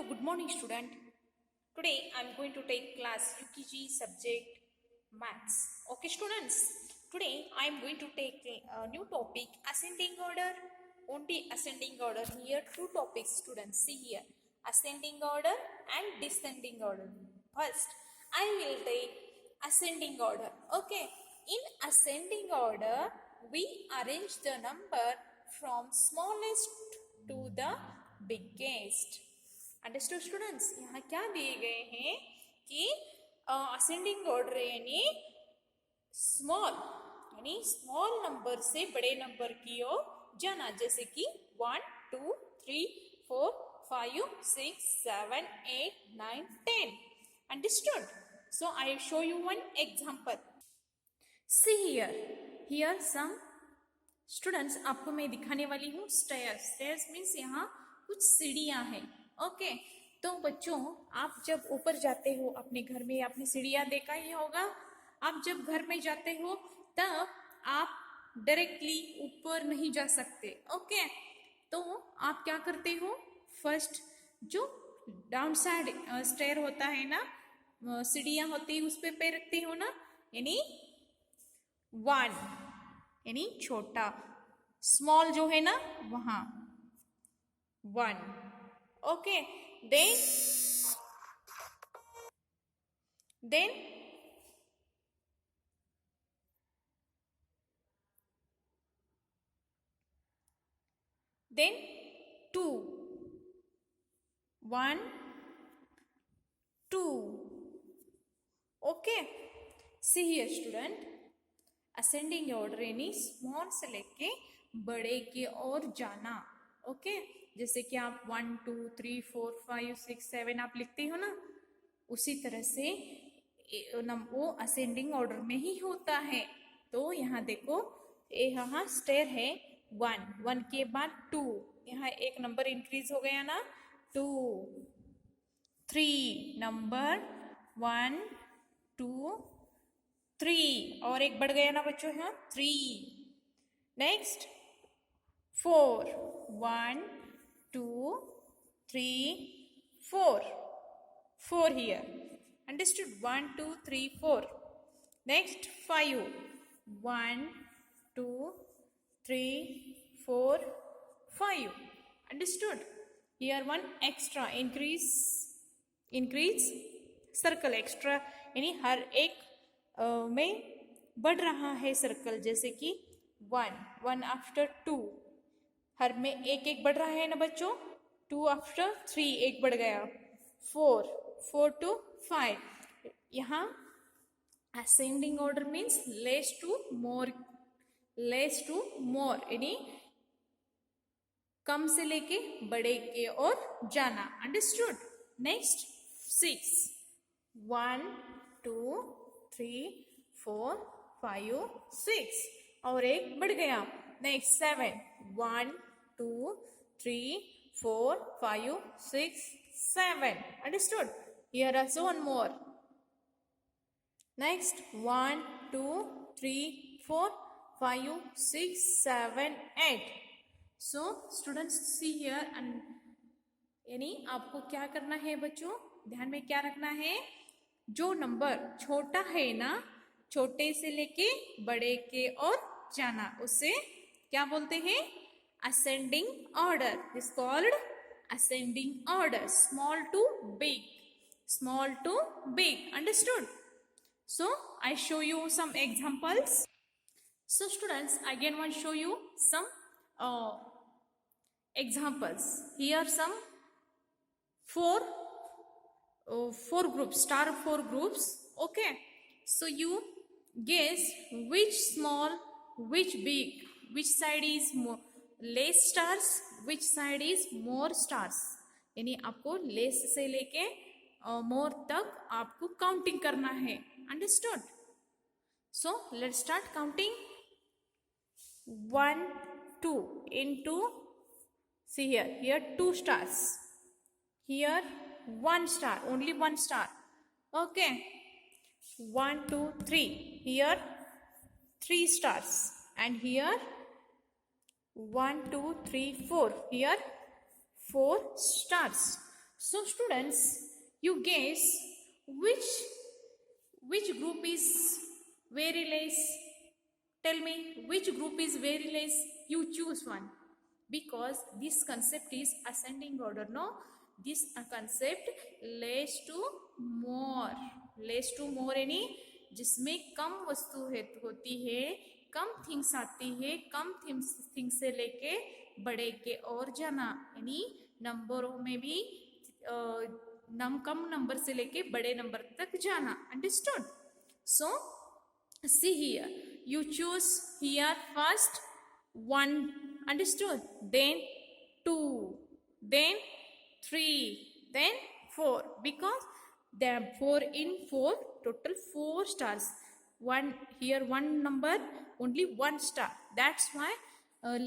good morning student. Today I am going to take class UKG subject maths. Okay students, today I am going to take a new topic, ascending order. Only ascending order. Here two topics students, see here, ascending order and descending order. First I will take ascending order. Okay, in ascending order we arrange the number from smallest to the biggest. Understood students, यहाँ क्या दिए गए हैं कि ascending order यानी small number से बड़े number की ओर जाना, जैसे कि 1 2 3 4 5 6 7 8 9 10. Understood? So I show you one example. See here some students, आपको मैं दिखाने वाली हूँ स्टेयर्स. स्टेयर्स मीन्स यहाँ कुछ सीढ़ियाँ हैं. ओके, तो बच्चों आप जब ऊपर जाते हो अपने घर में, आपने सीढ़ियाँ देखा ही होगा. आप जब घर में जाते हो तब आप डायरेक्टली ऊपर नहीं जा सकते. ओके, तो आप क्या करते हो, फर्स्ट जो डाउन साइड स्टेयर होता है ना, सीढ़ियाँ होती है, उस पे पैर रखते हो ना, यानी 1 यानी छोटा, स्मॉल जो है ना वहां 1. Okay, then then 2 1 2. Okay, see here student, ascending order यानी स्मॉल से लेके बड़े की ओर जाना. ओके, जैसे कि आप 1 2 3 4 5 6 7 आप लिखते हो ना, उसी तरह से वो असेंडिंग ऑर्डर में ही होता है. तो यहाँ देखो, यहाँ स्टेयर है 1 के बाद 2, यहाँ एक नंबर इंक्रीज हो गया ना, 2 3 नंबर 1 2 3 और एक बढ़ गया ना बच्चों, यहाँ 3. Next 4 1 2 3 4 here. Understood? 1 2 3 4. Next 5 1 2 3 4 5. Understood? Here one extra increase circle extra, यानी हर एक में बढ़ रहा है सर्कल, जैसे कि 1 आफ्टर 2, हर में एक बढ़ रहा है ना बच्चों. 2 आफ्टर 3 एक बढ़ गया, 4 to 5. यहाँ ascending order means less to more यानी कम से लेके बड़े के ओर जाना. अंडरस्टूड? नेक्स्ट 6 1 2 3 4 5 6 और एक बढ़ गया. Next 7 1 2 3 4 5 6 7. Understood? Here also one more. Next 1 2 3 4 5 6 7 8. So students see here, and यानी आपको क्या करना है बच्चों, ध्यान में क्या रखना है, जो नंबर छोटा है ना, छोटे से लेके बड़े के ओर जाना, उसे क्या बोलते हैं, ascending order. Is called ascending order. Small to big. Understood? So I show you some examples. So students, again want to show you some examples. Here some four groups, star 4 groups. Okay, so you guess which small, which big, which side is more less stars, which side is more stars. यानी आपको less से लेके मोर तक आपको counting करना है. Understood? So let's start counting. 1 2 into, see here 2 stars, here 1 star, only 1 star. Okay, 1 2 3, here 3 stars, and here 1 2 3 4, here 4 stars. So students, you guess which group is very less? Tell me which group is very less. You choose one, because this concept is ascending order. No, this concept less to more. Less to more यानी जिसमें कम वस्तु होती है, कम things आती है, कम things से लेके बड़े के और जाना, यानी नंबरों में भी कम नंबर से लेके बड़े नंबर तक जाना. Understood? So see here, you choose here first 1, understood, then 2, then 3, then 4, because there are 4 in 4, total 4 stars. One here, one number, only 1 star. That's why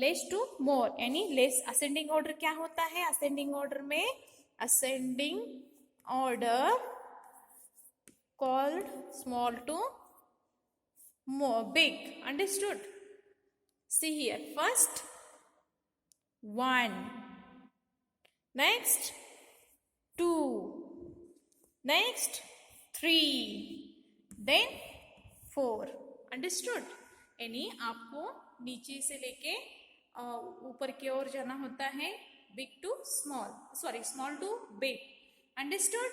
less to more, यानी less. ascending order क्या होता है? ascending order में ascending order called small to more big. Understood? See here, first 1, next 2, next 3, then 4. Understood? यानी आपको नीचे से लेके ऊपर की ओर जाना होता है, big to small, sorry small to big. Understood?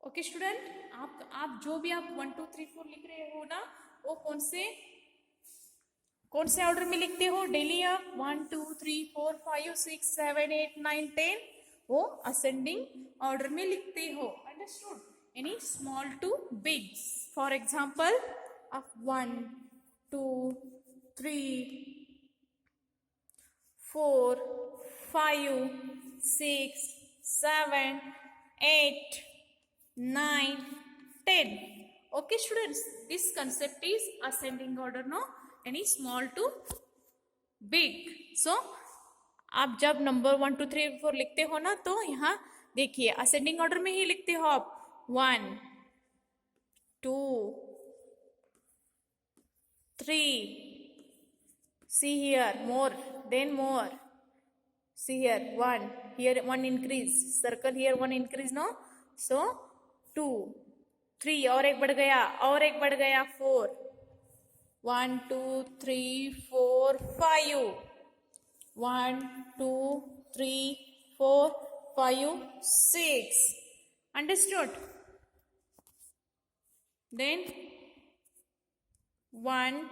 Okay student, आप जो भी आप 1 2 3 4 लिख रहे हो ना, वो कौन से ऑर्डर में लिखते हो? डेली आप 1 2 3 4 5 6 7 8 9 10 वो असेंडिंग ऑर्डर में लिखते हो. अंडरस्टूड? यानी small to big. For example आप 1 2 3 4 5 6 7 8 9 10. Okay students, this concept is ascending order. No, any small to big. So आप जब नंबर 1 2 3 4 लिखते हो ना, तो यहाँ देखिए असेंडिंग ऑर्डर में ही लिखते हो आप. 1 2 3. See here, more, then more. See here, 1, here 1 increase, circle here 1 increase. No, so 2 3 और एक बढ़ गया, और एक बढ़ गया 4. 1 2 3 4 5. 1 2 3 4 5 6. Understood? Then 1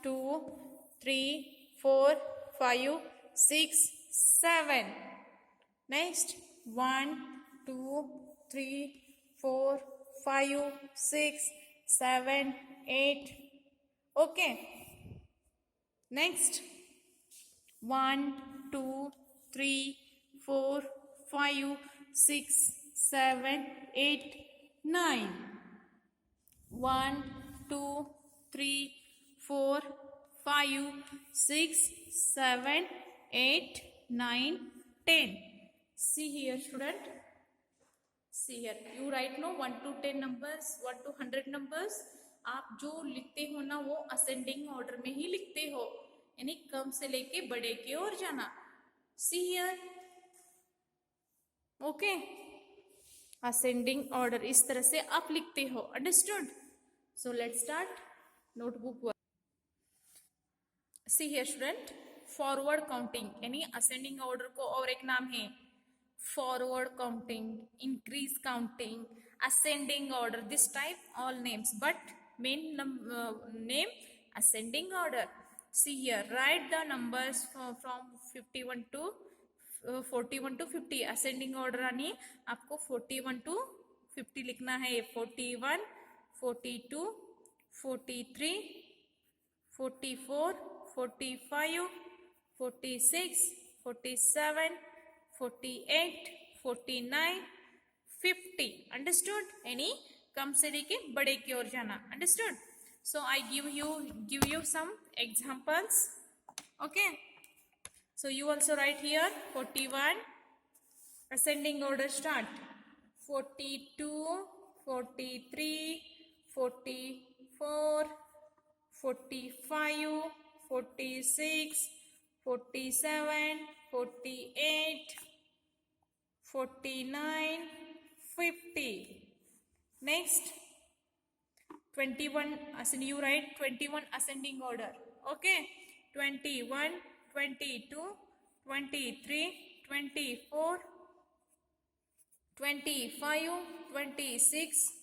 2 3 4 5 6 7. Next 1 2 3 4 5 6 7 8. Okay. Next 1 2 3 4 5 6 7 8 9. 1 2 3 4 5 6 7 8 9 10. See here student, see here, you write no 1 to 10 numbers, 1 to 100 numbers. आप जो लिखते हो ना वो असेंडिंग ऑर्डर में ही लिखते हो, यानी कम से लेके बड़े की ओर जाना. See here. Okay, ascending order इस तरह से आप लिखते हो. Understood? So let's start. Notebook. C here student, forward counting यानी असेंडिंग ऑर्डर को और एक नाम है forward counting, increase counting, ascending order. This type all names, but main name ascending order. See here, write the numbers from 51 to 41 to 50. ascending order यानी आपको 41 to 50 लिखना है. 41 42 43 44 45 46 47 48 49 50. Understood? यानी कम से लेके बड़े की ओर जाना. Understood? So I give you some examples. Okay. So you also write here 41. Ascending order start. 42, 43, 44, 45, 46, 47, 48, 49, 50. Next, 21 ascending. You write 21 ascending order. Okay. 21, 22, 23, 24, 25, 26,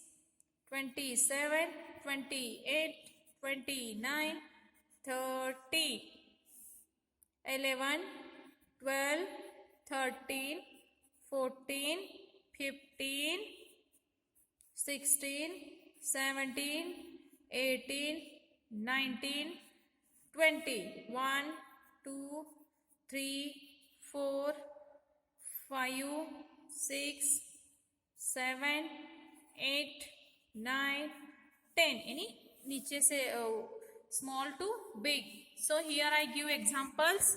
27, 28, 29, 30, 11, 12, 13, 14, 15, 16, 17, 18, 19, 20. 1, 2, 3, 4, 5, 6, 7, 8, 9, 10. Any नीचे से small to big. So here I give examples.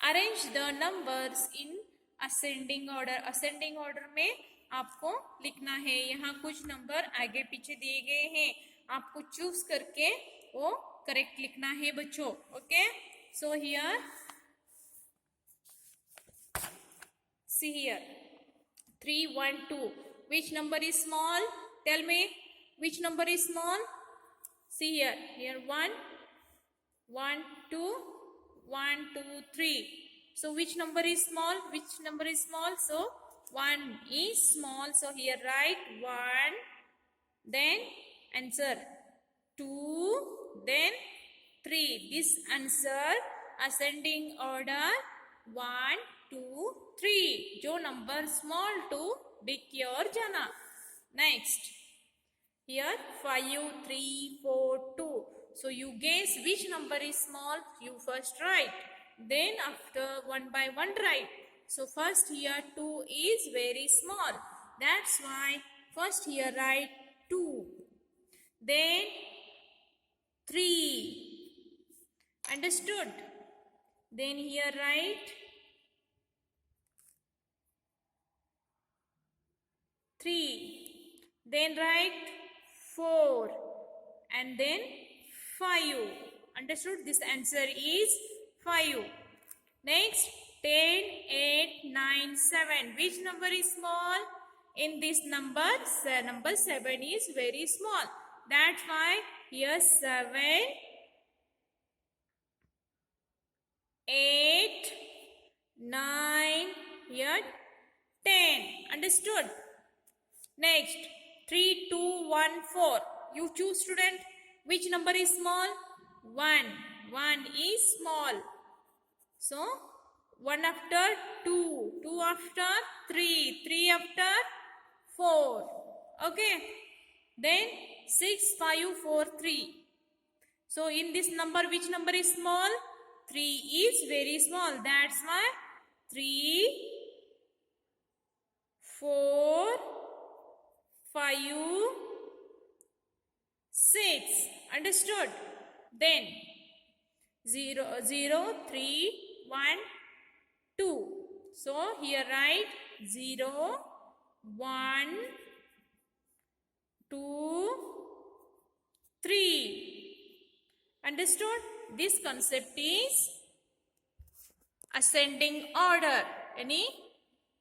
Arrange the numbers in ascending order. Ascending order में आपको लिखना है. यहाँ कुछ number आगे पीछे दिए गए हैं, आपको चूज करके वो करेक्ट लिखना है बच्चों. Okay. So here, see here, 3, 1, 2. Which number is small? Tell me, which number is small? See here. Here 1, 1, 2, 1, 2, 3. So which number is small? Which number is small? So 1 is small. So here write 1. Then answer 2. Then 3. This answer ascending order 1, 2, 3. जो number small to big की ओर जाना. Next, here 5, 3, 4, 2. So you guess which number is small. You first write. Then after one by one write. So first here 2 is very small. That's why first here write 2. Then 3. Understood? Then here write 3. Then write 4. And then 5. Understood? This answer is 5. Next, 10, 8, 9, 7. Which number is small? In this number 7 is very small. That's why here 7, 8, 9, here 10. Understood? Next, 3, 2, 1, 4. You choose, student. Which number is small? 1. 1 is small. So 1 after 2, 2 after 3, 3 after 4. Okay. Then 6, 5, 4, 3. So in this number, which number is small? 3 is very small. That's why 3, 4, 5, 6. Understood? Then 0, 0, 3, 1, 2. So here write 0, 1, 2, 3. Understood? This concept is ascending order. Any